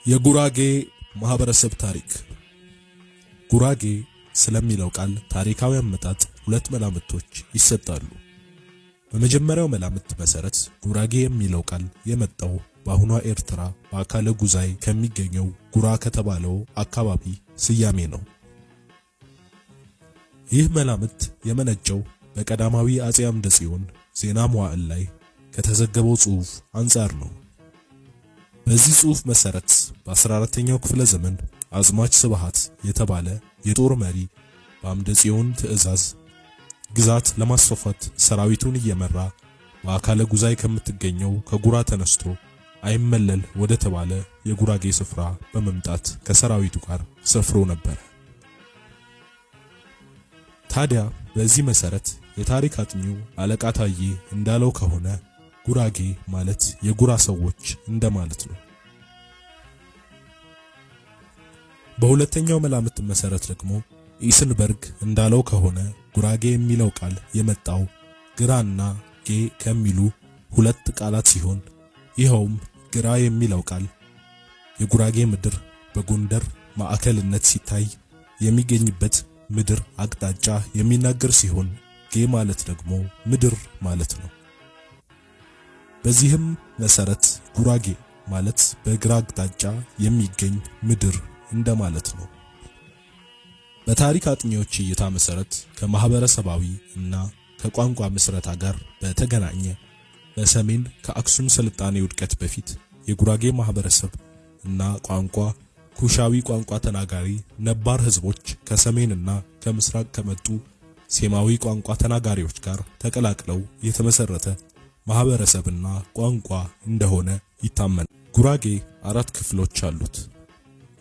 የጉራጌ ማህበረሰብ ታሪክ። ጉራጌ ስለሚለው ቃል ታሪካዊ አመጣጥ ሁለት መላምቶች ይሰጣሉ። በመጀመሪያው መላምት መሰረት ጉራጌ የሚለው ቃል የመጣው በአሁኗ ኤርትራ በአካለ ጉዛይ ከሚገኘው ጉራ ከተባለው አካባቢ ስያሜ ነው። ይህ መላምት የመነጨው በቀዳማዊ አጼ አምደ ጽዮን ዜና መዋዕል ላይ ከተዘገበው ጽሑፍ አንጻር ነው። በዚህ ጽሑፍ መሰረት በ14ኛው ክፍለ ዘመን አዝማች ስብሃት የተባለ የጦር መሪ በአምደ ጽዮን ትእዛዝ ግዛት ለማስፋፋት ሰራዊቱን እየመራ በአካለ ጉዛይ ከምትገኘው ከጉራ ተነስቶ አይመለል ወደ ተባለ የጉራጌ ስፍራ በመምጣት ከሰራዊቱ ጋር ሰፍሮ ነበር። ታዲያ በዚህ መሰረት የታሪክ አጥኚው አለቃ ታዬ እንዳለው ከሆነ ጉራጌ ማለት የጉራ ሰዎች እንደማለት ነው። በሁለተኛው መላምት መሰረት ደግሞ ኢስንበርግ እንዳለው ከሆነ ጉራጌ የሚለው ቃል የመጣው ግራና ጌ ከሚሉ ሁለት ቃላት ሲሆን ይኸውም ግራ የሚለው ቃል የጉራጌ ምድር በጎንደር ማዕከልነት ሲታይ የሚገኝበት ምድር አቅጣጫ የሚናገር ሲሆን ጌ ማለት ደግሞ ምድር ማለት ነው። በዚህም መሰረት ጉራጌ ማለት በግራ አቅጣጫ የሚገኝ ምድር እንደማለት ነው። በታሪክ አጥኚዎች እይታ መሰረት ከማህበረሰባዊ እና ከቋንቋ ምስረታ ጋር በተገናኘ በሰሜን ከአክሱም ስልጣኔ ውድቀት በፊት የጉራጌ ማህበረሰብ እና ቋንቋ ኩሻዊ ቋንቋ ተናጋሪ ነባር ህዝቦች ከሰሜንና ከምስራቅ ከመጡ ሴማዊ ቋንቋ ተናጋሪዎች ጋር ተቀላቅለው የተመሰረተ ማህበረሰብና ቋንቋ እንደሆነ ይታመናል። ጉራጌ 4 ክፍሎች አሉት።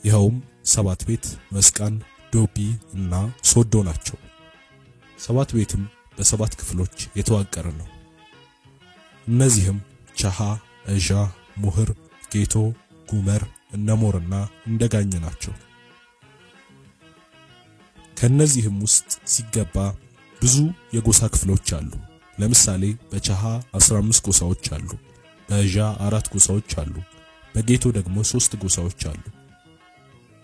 ይኸውም ሰባት ቤት፣ መስቃን፣ ዶቢ እና ሶዶ ናቸው። ሰባት ቤትም በሰባት ክፍሎች የተዋቀረ ነው። እነዚህም ቻሃ፣ እዣ፣ ሙህር፣ ጌቶ፣ ጉመር፣ እነሞርና እንደጋኝ ናቸው። ከነዚህም ውስጥ ሲገባ ብዙ የጎሳ ክፍሎች አሉ። ለምሳሌ በቻሃ 15 ጎሳዎች አሉ፣ በእዣ 4 ጎሳዎች አሉ፣ በጌቶ ደግሞ 3 ጎሳዎች አሉ።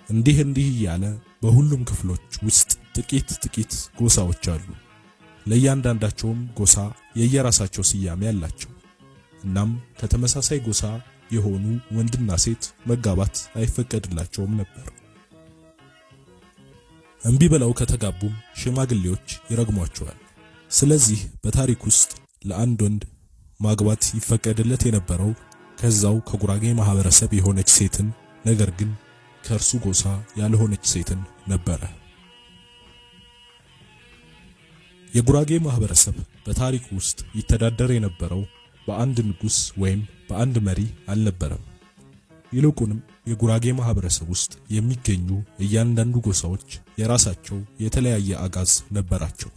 እንዲህ እያለ በሁሉም ክፍሎች ውስጥ ጥቂት ጎሳዎች አሉ። ለእያንዳንዳቸውም ጎሳ የየራሳቸው ስያሜ አላቸው። እናም ከተመሳሳይ ጎሳ የሆኑ ወንድና ሴት መጋባት አይፈቀድላቸውም ነበር። እምቢ ብለው ከተጋቡም ሽማግሌዎች ይረግሟቸዋል። ስለዚህ በታሪክ ውስጥ ለአንድ ወንድ ማግባት ይፈቀድለት የነበረው ከዛው ከጉራጌ ማህበረሰብ የሆነች ሴትን ነገር ግን ከእርሱ ጎሳ ያልሆነች ሴትን ነበረ። የጉራጌ ማህበረሰብ በታሪክ ውስጥ ይተዳደር የነበረው በአንድ ንጉስ ወይም በአንድ መሪ አልነበረም። ይልቁንም የጉራጌ ማህበረሰብ ውስጥ የሚገኙ እያንዳንዱ ጎሳዎች የራሳቸው የተለያየ አጋዝ ነበራቸው።